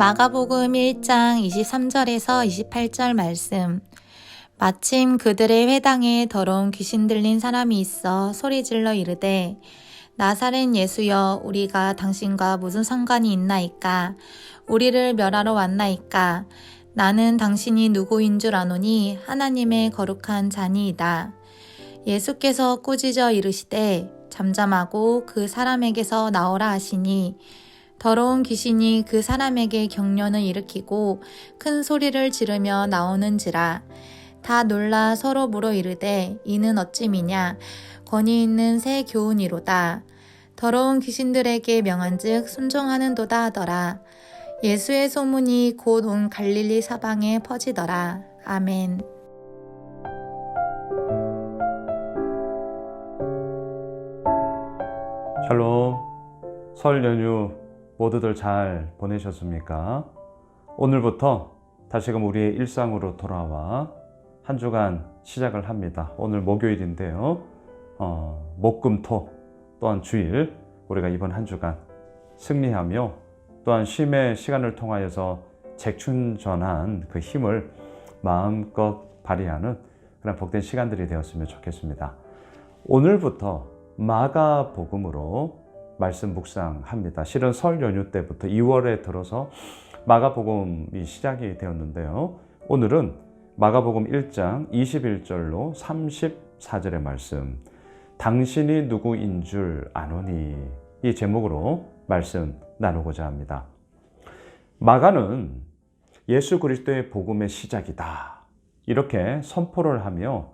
마가복음 1장 23절에서 28절 말씀. 마침 그들의 회당에 더러운 귀신 들린 사람이 있어 소리질러 이르되 나사렛 예수여, 우리가 당신과 무슨 상관이 있나이까? 우리를 멸하러 왔나이까? 나는 당신이 누구인 줄 아노니 하나님의 거룩한 자니이다. 예수께서 꾸짖어 이르시되 잠잠하고 그 사람에게서 나오라 하시니 더러운 귀신이 그 사람에게 경련을 일으키고 큰 소리를 지르며 나오는지라. 다 놀라 서로 물어 이르되 이는 어찌미냐? 권위 있는 새 교훈이로다. 더러운 귀신들에게 명한즉 순종하는도다 하더라. 예수의 소문이 곧 온 갈릴리 사방에 퍼지더라. 아멘. 샬롬. 설 연휴 모두들 잘 보내셨습니까? 오늘부터 다시금 우리의 일상으로 돌아와 한 주간 시작을 합니다. 오늘 목요일인데요. 목금토 또한 주일 우리가 이번 한 주간 승리하며 또한 쉼의 시간을 통하여서 재충전한 그 힘을 마음껏 발휘하는 그런 복된 시간들이 되었으면 좋겠습니다. 오늘부터 마가복음으로 말씀 묵상합니다. 실은 설 연휴 때부터 2월에 들어서 마가복음이 시작이 되었는데요. 오늘은 마가복음 1장 21절로 34절의 말씀, 당신이 누구인 줄 아노니, 이 제목으로 말씀 나누고자 합니다. 마가는 예수 그리스도의 복음의 시작이다, 이렇게 선포를 하며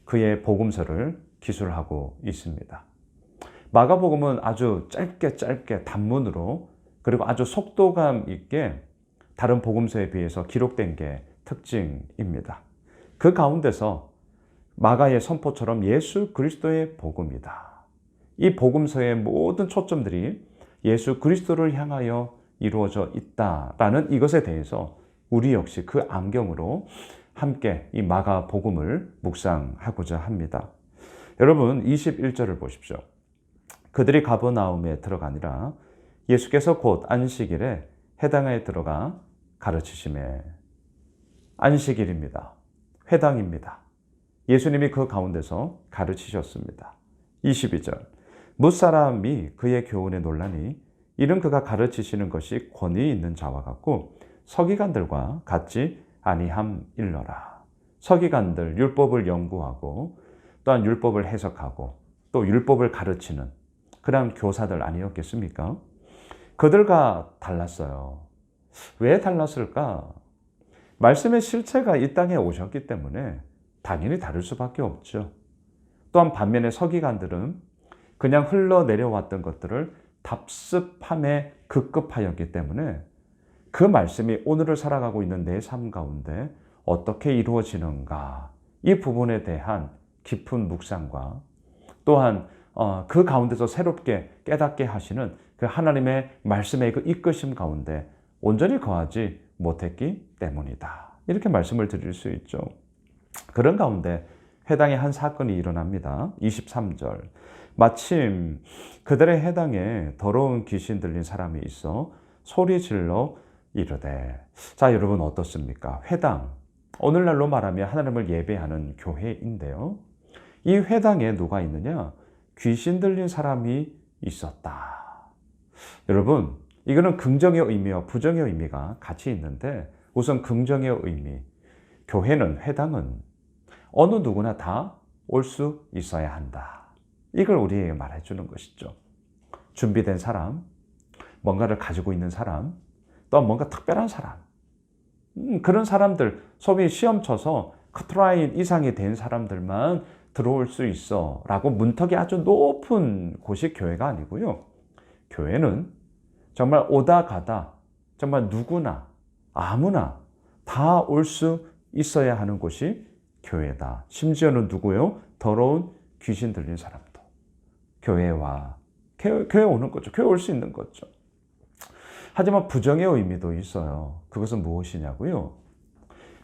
그의 복음서를 기술하고 있습니다. 마가복음은 아주 짧게 단문으로 그리고 아주 속도감 있게 다른 복음서에 비해서 기록된 게 특징입니다. 그 가운데서 마가의 선포처럼 예수 그리스도의 복음이다, 이 복음서의 모든 초점들이 예수 그리스도를 향하여 이루어져 있다라는 이것에 대해서 우리 역시 그 안경으로 함께 이 마가복음을 묵상하고자 합니다. 여러분, 21절을 보십시오. 그들이 가버나움에 들어가니라. 예수께서 곧 안식일에 회당에 들어가 가르치시매. 안식일입니다. 회당입니다. 예수님이 그 가운데서 가르치셨습니다. 22절. 무사람이 그의 교훈에 놀라니 이는 그가 가르치시는 것이 권위 있는 자와 같고 서기관들과 같지 아니함일러라. 서기관들, 율법을 연구하고 또한 율법을 해석하고 또 율법을 가르치는 그런 교사들 아니었겠습니까? 그들과 달랐어요. 왜 달랐을까? 말씀의 실체가 이 땅에 오셨기 때문에 당연히 다를 수밖에 없죠. 또한 반면에 서기관들은 그냥 흘러내려왔던 것들을 답습함에 급급하였기 때문에 그 말씀이 오늘을 살아가고 있는 내 삶 가운데 어떻게 이루어지는가, 이 부분에 대한 깊은 묵상과 또한 그 가운데서 새롭게 깨닫게 하시는 그 하나님의 말씀의 그 이끄심 가운데 온전히 거하지 못했기 때문이다, 이렇게 말씀을 드릴 수 있죠. 그런 가운데 회당에 한 사건이 일어납니다. 23절. 마침 그들의 회당에 더러운 귀신 들린 사람이 있어 소리질러 이르되. 자, 여러분 어떻습니까? 회당, 오늘날로 말하면 하나님을 예배하는 교회인데요. 이 회당에 누가 있느냐? 귀신 들린 사람이 있었다. 여러분, 이거는 긍정의 의미와 부정의 의미가 같이 있는데, 우선 긍정의 의미, 교회는, 회당은 어느 누구나 다 올 수 있어야 한다, 이걸 우리에게 말해주는 것이죠. 준비된 사람, 뭔가를 가지고 있는 사람, 또 뭔가 특별한 사람, 그런 사람들, 소위 시험 쳐서 커트라인 이상이 된 사람들만 들어올 수 있어 라고 문턱이 아주 높은 곳이 교회가 아니고요. 교회는 정말 오다 가다 정말 누구나 아무나 다 올 수 있어야 하는 곳이 교회다. 심지어는 누구요? 더러운 귀신 들린 사람도 교회에 오는 거죠. 교회 올 수 있는 거죠. 하지만 부정의 의미도 있어요. 그것은 무엇이냐고요?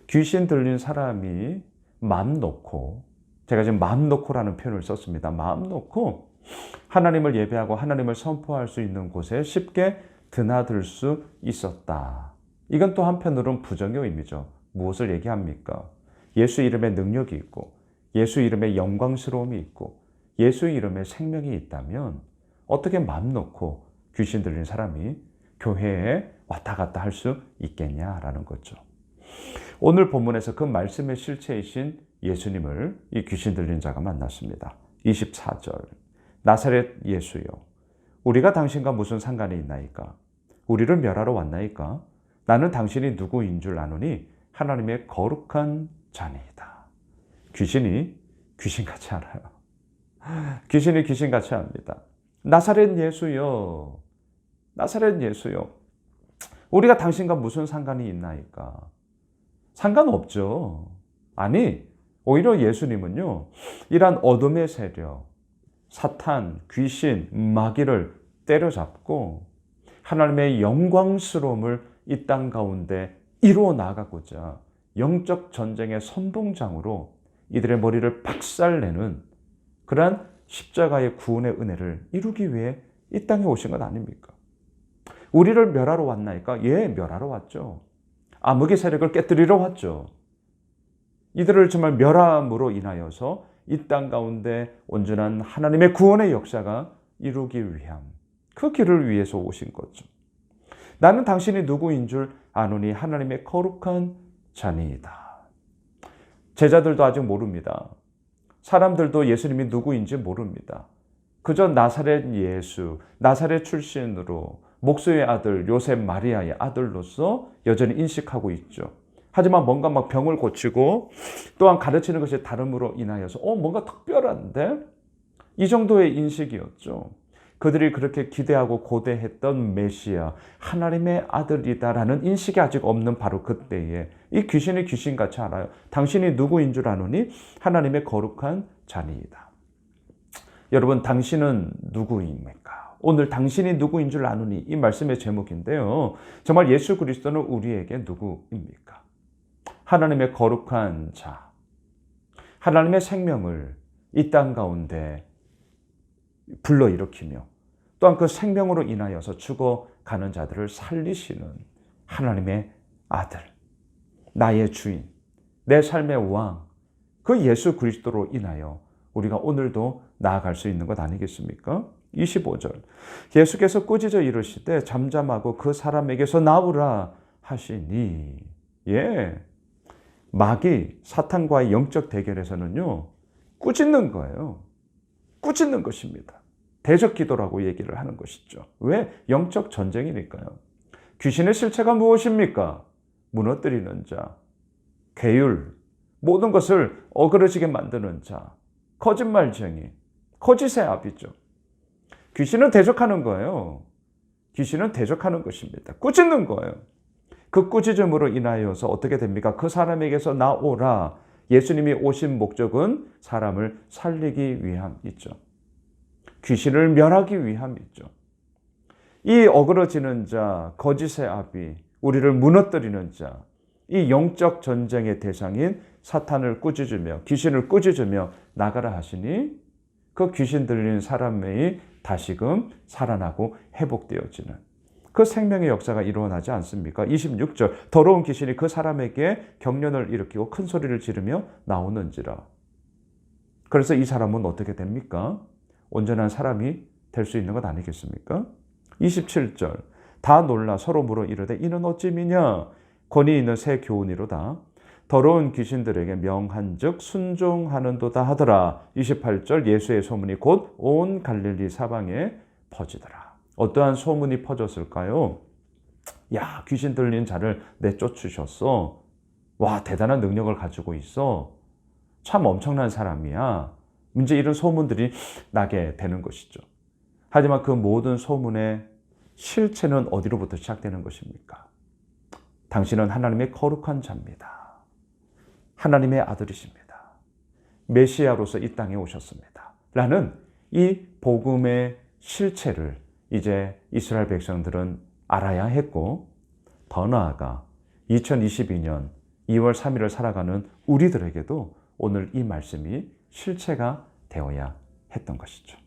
귀신 들린 사람이 마음 놓고, 제가 지금 마음 놓고라는 표현을 썼습니다. 마음 놓고 하나님을 예배하고 하나님을 선포할 수 있는 곳에 쉽게 드나들 수 있었다. 이건 또 한편으로는 부정의 의미죠. 무엇을 얘기합니까? 예수 이름에 능력이 있고 예수 이름에 영광스러움이 있고 예수 이름에 생명이 있다면 어떻게 맘 놓고 귀신 들린 사람이 교회에 왔다 갔다 할 수 있겠냐라는 거죠. 오늘 본문에서 그 말씀의 실체이신 예수님을 이 귀신 들린 자가 만났습니다. 24절 나사렛 예수여 우리가 당신과 무슨 상관이 있나이까? 우리를 멸하러 왔나이까? 나는 당신이 누구인 줄 아노니 하나님의 거룩한 자니이다. 귀신이 귀신같이 알아요. 귀신이 귀신같이 압니다. 나사렛 예수여 나사렛 예수여 우리가 당신과 무슨 상관이 있나이까? 상관없죠. 아니 오히려 예수님은요 이러한 어둠의 세력 사탄, 귀신, 마귀를 때려잡고 하나님의 영광스러움을 이 땅 가운데 이루어 나가고자 영적 전쟁의 선봉장으로 이들의 머리를 박살내는 그러한 십자가의 구원의 은혜를 이루기 위해 이 땅에 오신 것 아닙니까? 우리를 멸하러 왔나이까? 예, 멸하러 왔죠. 암흑의 세력을 깨뜨리러 왔죠. 이들을 정말 멸함으로 인하여서 이 땅 가운데 온전한 하나님의 구원의 역사가 이루기 위함. 그 길을 위해서 오신 거죠. 나는 당신이 누구인 줄 아노니 하나님의 거룩한 자니이다. 제자들도 아직 모릅니다. 사람들도 예수님이 누구인지 모릅니다. 그저 나사렛 예수, 나사렛 출신으로 목수의 아들 요셉 마리아의 아들로서 여전히 인식하고 있죠. 하지만 뭔가 막 병을 고치고 또한 가르치는 것이 다름으로 인하여서 뭔가 특별한데? 이 정도의 인식이었죠. 그들이 그렇게 기대하고 고대했던 메시아, 하나님의 아들이다라는 인식이 아직 없는 바로 그때에 이 귀신이 귀신같이 알아요. 당신이 누구인 줄 아노니 하나님의 거룩한 자니이다. 여러분 당신은 누구입니까? 오늘 당신이 누구인 줄 아노니 이 말씀의 제목인데요. 정말 예수 그리스도는 우리에게 누구입니까? 하나님의 거룩한 자, 하나님의 생명을 이 땅 가운데 불러일으키며 또한 그 생명으로 인하여서 죽어가는 자들을 살리시는 하나님의 아들, 나의 주인, 내 삶의 왕, 그 예수 그리스도로 인하여 우리가 오늘도 나아갈 수 있는 것 아니겠습니까? 25절 예수께서 꾸짖어 이르시되 잠잠하고 그 사람에게서 나오라 하시니 마귀 사탄과의 영적 대결에서는요 꾸짖는 거예요. 꾸짖는 것입니다. 대적 기도라고 얘기를 하는 것이죠. 왜? 영적 전쟁이니까요. 귀신의 실체가 무엇입니까? 무너뜨리는 자, 괴율, 모든 것을 어그러지게 만드는 자, 거짓말쟁이, 거짓의 아비죠. 귀신은 대적하는 거예요. 귀신은 대적하는 것입니다. 꾸짖는 거예요. 그 꾸짖음으로 인하여서 어떻게 됩니까? 그 사람에게서 나오라. 예수님이 오신 목적은 사람을 살리기 위함이죠. 귀신을 멸하기 위함이죠. 이 어그러지는 자, 거짓의 아비, 우리를 무너뜨리는 자, 이 영적 전쟁의 대상인 사탄을 꾸짖으며 귀신을 꾸짖으며 나가라 하시니 그 귀신 들린 사람이 다시금 살아나고 회복되어지는 그 생명의 역사가 일어나지 않습니까? 26절 더러운 귀신이 그 사람에게 경련을 일으키고 큰 소리를 지르며 나오는지라. 그래서 이 사람은 어떻게 됩니까? 온전한 사람이 될 수 있는 것 아니겠습니까? 27절 다 놀라 서로 물어 이르되 이는 어찌 미냐? 권위 있는 새 교훈이로다. 더러운 귀신들에게 명한즉 순종하는도다 하더라. 28절 예수의 소문이 곧 온 갈릴리 사방에 퍼지더라. 어떠한 소문이 퍼졌을까요? 야, 귀신 들린 자를 내쫓으셨어. 와, 대단한 능력을 가지고 있어. 참 엄청난 사람이야. 이제 이런 소문들이 나게 되는 것이죠. 하지만 그 모든 소문의 실체는 어디로부터 시작되는 것입니까? 당신은 하나님의 거룩한 자입니다. 하나님의 아들이십니다. 메시아로서 이 땅에 오셨습니다. 라는 이 복음의 실체를 이제 이스라엘 백성들은 알아야 했고 더 나아가 2022년 2월 3일을 살아가는 우리들에게도 오늘 이 말씀이 실체가 되어야 했던 것이죠.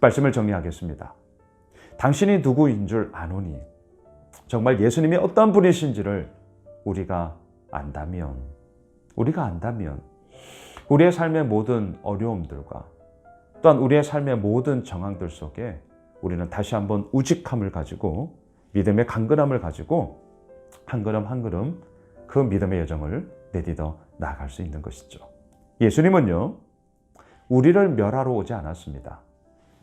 말씀을 정리하겠습니다. 당신이 누구인 줄 아노니 정말 예수님이 어떤 분이신지를 우리가 안다면 우리의 삶의 모든 어려움들과 또한 우리의 삶의 모든 정황들 속에 우리는 다시 한번 우직함을 가지고 믿음의 강건함을 가지고 한 걸음 한 걸음 그 믿음의 여정을 내딛어 나아갈 수 있는 것이죠. 예수님은요, 우리를 멸하러 오지 않았습니다.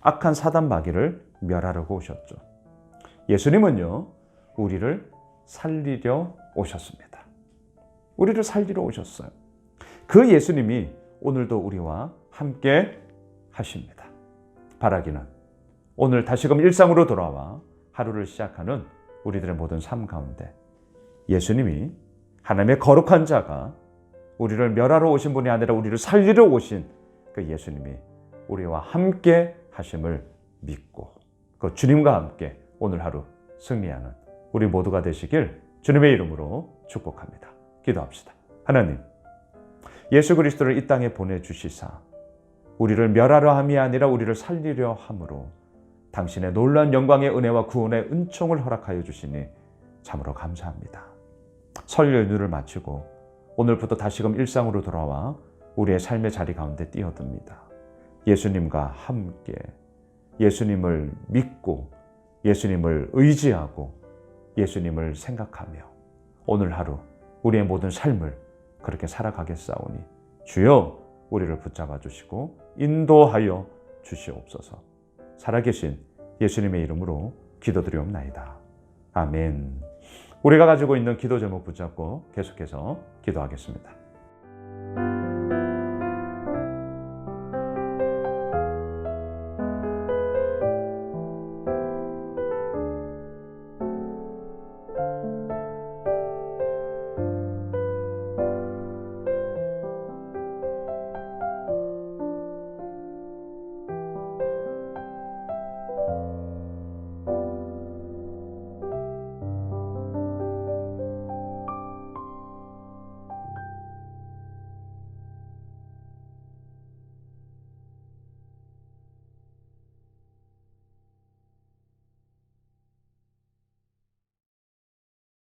악한 사단 마귀를 멸하려고 오셨죠. 예수님은요, 우리를 살리려 오셨습니다. 우리를 살리러 오셨어요. 그 예수님이 오늘도 우리와 함께 하십니다. 바라기는 오늘 다시금 일상으로 돌아와 하루를 시작하는 우리들의 모든 삶 가운데 예수님이 하나님의 거룩한 자가 우리를 멸하러 오신 분이 아니라 우리를 살리러 오신 그 예수님이 우리와 함께 하심을 믿고 그 주님과 함께 오늘 하루 승리하는 우리 모두가 되시길 주님의 이름으로 축복합니다. 기도합시다. 하나님, 예수 그리스도를 이 땅에 보내주시사 우리를 멸하려 함이 아니라 우리를 살리려 함으로 당신의 놀라운 영광의 은혜와 구원의 은총을 허락하여 주시니 참으로 감사합니다. 설 연휴를 마치고 오늘부터 다시금 일상으로 돌아와 우리의 삶의 자리 가운데 뛰어듭니다. 예수님과 함께 예수님을 믿고 예수님을 의지하고 예수님을 생각하며 오늘 하루 우리의 모든 삶을 그렇게 살아가겠사오니 주여 우리를 붙잡아 주시고 인도하여 주시옵소서. 살아계신 예수님의 이름으로 기도드리옵나이다. 아멘. 우리가 가지고 있는 기도 제목 붙잡고 계속해서 기도하겠습니다.